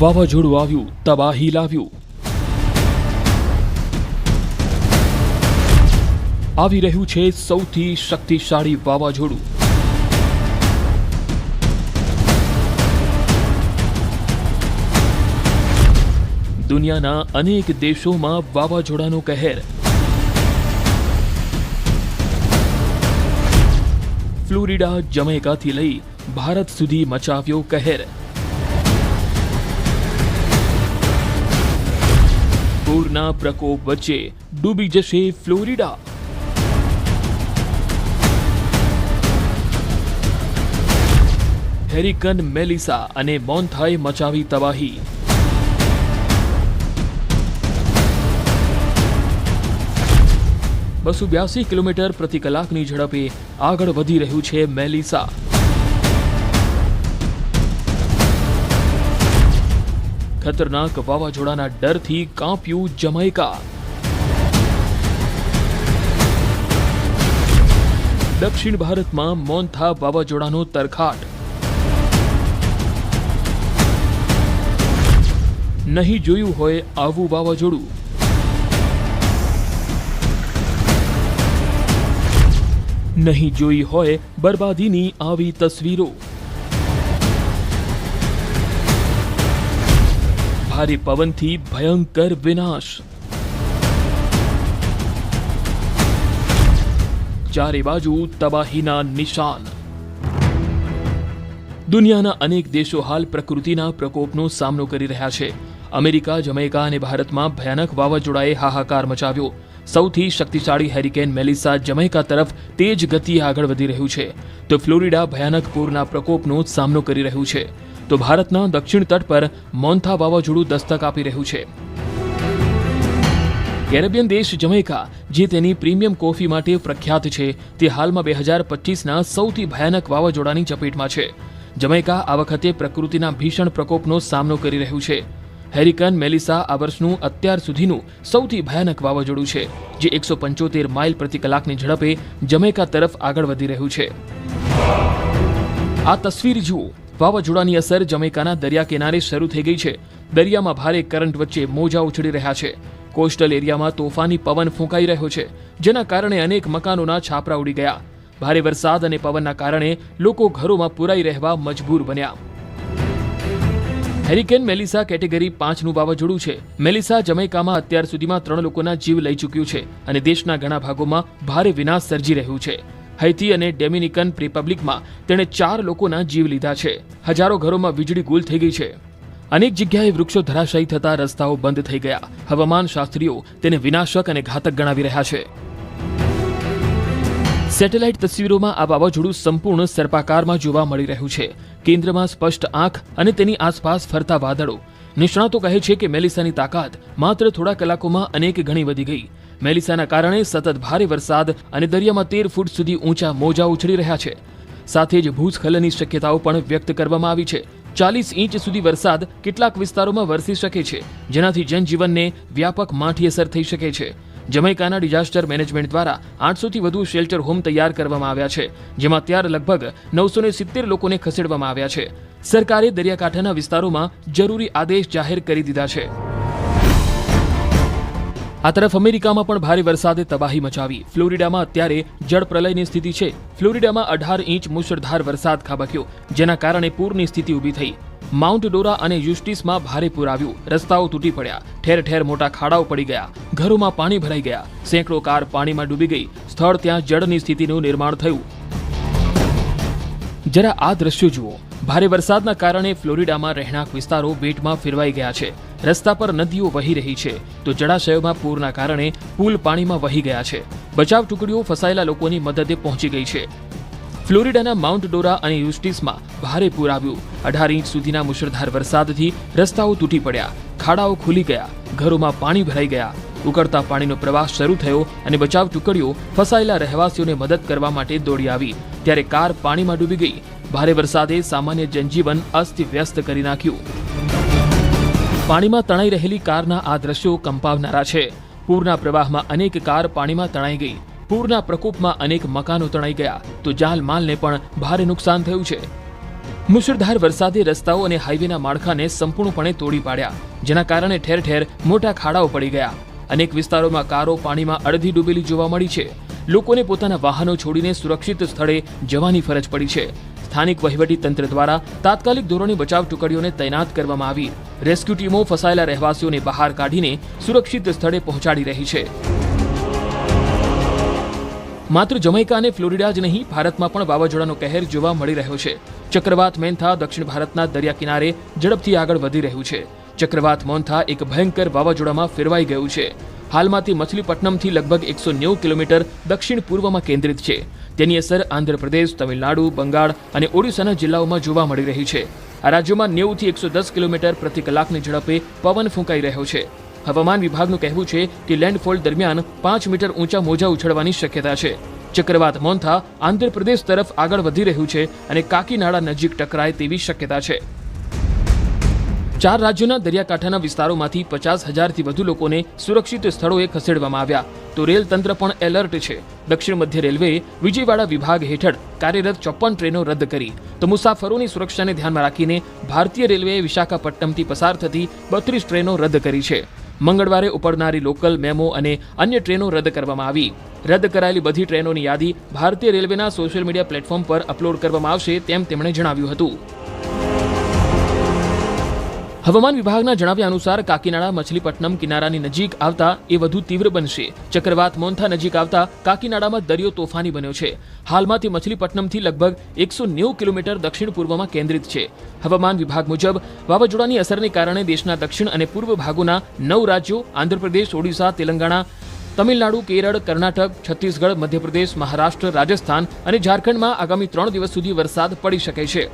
વાવાઝોડું આવ્યું, તબાહી લાવ્યું. આવી રહ્યું છે સૌથી શક્તિશાળી વાવાઝોડું. દુનિયાના અનેક દેશોમાં વાવાઝોડાનો કહેર. ફ્લોરિડા જમૈકાથી લઈ ભારત સુધી મચાવ્યો કહેર. પૂરના પ્રકોપ વચ્ચે ડૂબી જશે ફ્લોરિડા. હેરિકન મેલિસા અને મોન્થાએ મચાવી તબાહી. $282 કિલોમીટર પ્રતિ કલાકની ઝડપે આગળ વધી રહ્યું છે મેલિસા. ખતરનાક વાવાઝોડાના ડરથી કાંપ્યું જમૈકા. દક્ષિણ ભારતમાં મોન્થા વાવાઝોડાનો તરખાટ. નહીં જોયું હોય આવું વાવાઝોડું. નહીં જોઈ હોય બરબાદીની આવી તસવીરો. ભારે પવનથી ભયંકર વિનાશ. ચારે બાજુ તબાહીના નિશાન. દુનિયાના અનેક દેશો હાલ પ્રકૃતિના પ્રકોપનો સામનો કરી રહ્યા છે. અમેરિકા, જમૈકા અને ભારતમાં ભયાનક વાવાઝોડાએ હાહાકાર મચાવ્યો. સૌથી શક્તિશાળી હેરિકેન મેલિસા જમૈકા તરફ તેજ ગતિએ આગળ વધી રહ્યું છે, તો ફ્લોરિડા ભયાનક પૂરના પ્રકોપનો સામનો કરી રહ્યું છે. તો ભારતના દક્ષિણ તટ પર મોન્થા વાવાઝોડું દસ્તક આપી રહ્યું છે. કેરેબિયન દેશ જમૈકા, જે તેની પ્રીમિયમ કોફી માટે પ્રખ્યાત છે, તે હાલમાં 2025ના સૌથી ભયાનક વાવાઝોડાની ચપેટમાં છે. જમૈકા આ વખતે પ્રકૃતિના ભીષણ પ્રકોપનો સામનો કરી રહ્યું છે. હેરિકન મેલિસા આ વર્ષનું અત્યાર સુધીનું સૌથી ભયાનક વાવાઝોડું છે, જે 175 માઇલ પ્રતિ કલાકની ઝડપે જમૈકા તરફ આગળ વધી રહ્યું છે. આ તસવીર જુઓ. વાવાઝોડાની અસર જમૈકાના દરિયા કિનારે શરૂ થઈ ગઈ છે. દરિયામાં ભારે કરંટ વચ્ચે મોજા ઉછળી રહ્યા છે. કોસ્ટલ એરિયામાં તોફાની પવન ફૂંકાઈ રહ્યો છે, જેના કારણે અનેક મકાનોના છાપરા ઉડી ગયા. ભારે વરસાદ અને પવનના કારણે લોકો ઘરોમાં પુરાઈ રહેવા મજબૂર બન્યા. હેરિકેન મેલિસા કેટેગરી 5નું વાવાઝોડું છે. મેલિસા જમૈકામાં અત્યાર સુધીમાં 3 લોકોના જીવ લઈ ચૂક્યું છે અને દેશના ઘણા ભાગોમાં ભારે વિનાશ સર્જી રહ્યું છે. હૈતી અને ડોમિનિકન રિપબ્લિકમાં તેણે 4 લોકોના જીવ લીધા છે. હજારો ઘરોમાં વીજળી ગુલ થઈ ગઈ છે. અનેક જગ્યાએ વૃક્ષો ધરાશાયી થતા રસ્તાઓ બંધ થઈ ગયા. હવામાન શાસ્ત્રીઓ તેને વિનાશક અને ઘાતક ગણાવી રહ્યા છે. સેટેલાઇટ તસવીરોમાં આ વાવાઝોડું સંપૂર્ણ સર્પાકારમાં જોવા મળી રહ્યું છે. કેન્દ્રમાં સ્પષ્ટ આંખ અને તેની આસપાસ ફરતા વાદળો. નિષ્ણાતો કહે છે કે મેલિસાની તાકાત માત્ર થોડા કલાકોમાં અનેક ગણી વધી ગઈ. મેલિસાના કારણે સતત ભારે વરસાદ અને દરિયામાં 13 ફૂટ સુધી ઊંચા મોજા ઉછળી રહ્યા છે. સાથે જ ભૂસ્ખલનની શક્યતાઓ પણ વ્યક્ત કરવામાં આવી છે. 40 ઇંચ સુધી વરસાદ કેટલાક વિસ્તારોમાં વરસી શકે છે, જેનાથી જનજીવનને વ્યાપક માઠી અસર થઈ શકે છે. જમૈકાના ડિઝાસ્ટર મેનેજમેન્ટ દ્વારા 800થી વધુ શેલ્ટર હોમ તૈયાર કરવામાં આવ્યા છે, જેમાં અત્યારે લગભગ 970 લોકોને ખસેડવામાં આવ્યા છે. સરકારે દરિયાકાંઠાના વિસ્તારોમાં જરૂરી આદેશ જાહેર કરી દીધા છે. આ તરફ અમેરિકામાં પણ ભારે વરસાદે તબાહી મચાવી. ફ્લોરિડામાં અત્યારે જળપ્રલયની સ્થિતિ છે. ફ્લોરિડામાં 18 ઇંચ મુશળધાર વરસાદ ખાબક્યો, જેના કારણે પૂરની સ્થિતિ ઊભી થઈ. માઉન્ટ ડોરા અને યુસ્ટિસમાં ભારે પૂર આવ્યું. રસ્તાઓ તૂટી પડ્યા. ઠેર ઠેર મોટા ખાડાઓ પડી ગયા. ઘરોમાં પાણી ભરાઈ ગયા. સેંકડો કાર પાણીમાં ડૂબી ગઈ. સ્થળ ત્યાં જળની સ્થિતિનું નિર્માણ થયું. જરા આ દ્રશ્યો જુઓ. ભારે વરસાદના કારણે ફ્લોરિડામાં રહેણાંક વિસ્તારો બેટમાં ફેરવાઈ ગયા છે. રસ્તા પર નદીઓ વહી રહી છે, તો જળાશયોમાં પૂરના કારણે પુલ પાણીમાં વહી ગયા છે. બચાવ ટુકડીઓ ફસાયેલા લોકોની મદદે પહોંચી ગઈ છે. ફ્લોરિડાના માઉન્ટ ડોરા અને યુસ્ટિસમાં ભારે પૂર આવ્યું. 18 ઇંચ સુધીના મુશળધાર વરસાદથી રસ્તાઓ તૂટી પડ્યા. ખાડાઓ ખુલી ગયા. ઘરોમાં પાણી ભરાઈ ગયા. ઉકળતા પાણીનો પ્રવાહ શરૂ થયો અને બચાવ ટુકડીઓ ફસાયેલા રહેવાસીઓને મદદ કરવા માટે દોડી આવી, ત્યારે કાર પાણીમાં ડૂબી ગઈ. ભારે વરસાદે સામાન્ય જનજીવન અસ્તવ્યસ્ત કરી નાખ્યું. પાણીમાં તણાઈ રહેલી કારના આ દ્રશ્યો કંપાવનારા છે. પૂરના પ્રવાહમાં અનેક કાર પાણીમાં તણાઈ ગઈ. પૂરના પ્રકોપમાં અનેક મકાનો તણાઈ ગયા, તો જાનમાલને પણ ભારે નુકસાન થયું છે. મુશળધાર વરસાદે રસ્તાઓ અને હાઈવેના માળખાને સંપૂર્ણપણે તોડી પાડ્યા, જેના કારણે ઠેર ઠેર મોટા ખાડાઓ પડી ગયા. અનેક વિસ્તારોમાં કારો પાણીમાં અડધી ડૂબેલી જોવા મળી છે. લોકોને પોતાના વાહનો છોડીને સુરક્ષિત સ્થળે જવાની ફરજ પડી છે. સ્થાનિક વહીવટી તંત્ર દ્વારા તાત્કાલિક ધોરણે બચાવ ટુકડીઓને તૈનાત કરવામાં આવી. રેસ્ક્યુ ટીમો ફસાયેલા રહેવાસીઓને બહાર કાઢીને સુરક્ષિત સ્થળે પહોંચાડી રહી છે. માત્ર જમૈકા અને ફ્લોરિડા જ નહીં, ભારતમાં પણ વાવાઝોડાનો કહેર જોવા મળી રહ્યો છે. ચક્રવાત મેન્થા દક્ષિણ ભારતના દરિયા કિનારે ઝડપથી આગળ વધી રહ્યું છે. ચક્રવાત મોન્થા એક ભયંકર વાવાઝોડામાં ફેરવાઈ ગયું છે. હાલમાં તે મછલીપટ્ટનમથી લગભગ 190 કિલોમીટર દક્ષિણ પૂર્વમાં કેન્દ્રિત છે. તેની અસર આંધ્રપ્રદેશ, તમિલનાડુ, બંગાળ અને ઓડિશાના જિલ્લાઓમાં જોવા મળી રહી છે. આ રાજ્યોમાં 90 થી 110 કિલોમીટર પ્રતિ કલાકની ઝડપે પવન ફૂંકાઈ રહ્યો છે. હવામાન વિભાગનું કહેવું છે કે લેન્ડફોલ દરમિયાન 5 મીટર ઊંચા મોજા ઉછળવાની શક્યતા છે. ચક્રવાત મોન્થા આંધ્રપ્રદેશ તરફ આગળ વધી રહ્યું છે અને કાકીનાડા નજીક ટકરાય તેવી શક્યતા છે. 4 રાજ્યોના દરિયાકાંઠાના વિસ્તારોમાંથી 50,000થી વધુ લોકોને સુરક્ષિત સ્થળોએ ખસેડવામાં આવ્યા. તો રેલ તંત્ર પણ એલર્ટ છે. દક્ષિણ મધ્ય રેલવેએ વિજયવાડા વિભાગ હેઠળ કાર્યરત 54 ટ્રેનો રદ કરી. તો મુસાફરોની સુરક્ષાને ધ્યાનમાં રાખીને ભારતીય રેલવેએ વિશાખાપટ્ટનમથી પસાર થતી 32 ટ્રેનો રદ કરી છે. મંગળવારે ઉપડનારી લોકલ, મેમો અને અન્ય ટ્રેનો રદ કરવામાં આવી. રદ કરાયેલી બધી ટ્રેનોની યાદી ભારતીય રેલવેના સોશિયલ મીડિયા પ્લેટફોર્મ પર અપલોડ કરવામાં આવશે તેમ તેમણે જણાવ્યું હતું. હવામાન વિભાગના જણાવ્યા અનુસાર કાકીનાડા મછલીપટ્ટનમ કિનારાની નજીક આવતા એ વધુ તીવ્ર બનશે. ચક્રવાત મોન્થા નજીક આવતા કાકીનાડામાં દરિયો તોફાની બન્યો છે. હાલમાં તે મછલીપટ્ટનમથી લગભગ 190 કિલોમીટર દક્ષિણ પૂર્વમાં કેન્દ્રિત છે. હવામાન વિભાગ મુજબ વાવાઝોડાની અસરને કારણે દેશના દક્ષિણ અને પૂર્વ ભાગોના 9 રાજ્યો આંધ્રપ્રદેશ, ઓડિશા, તેલંગાણા, તમિલનાડુ, કેરળ, કર્ણાટક, છત્તીસગઢ, મધ્યપ્રદેશ, મહારાષ્ટ્ર, રાજસ્થાન અને ઝારખંડમાં આગામી 3 દિવસ સુધી વરસાદ પડી શકે છે.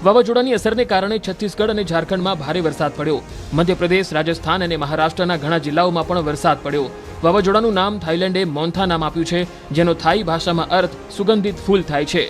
વાવાઝોડાની અસરને કારણે છત્તીસગઢ અને ઝારખંડમાં ભારે વરસાદ પડ્યો. મધ્યપ્રદેશ, રાજસ્થાન અને મહારાષ્ટ્રના ઘણા જિલ્લાઓમાં પણ વરસાદ પડ્યો. વાવાઝોડાનું નામ થાઈલેન્ડે મોન્થા નામ આપ્યું છે, જેનો થાઈ ભાષામાં અર્થ સુગંધિત ફૂલ થાય છે.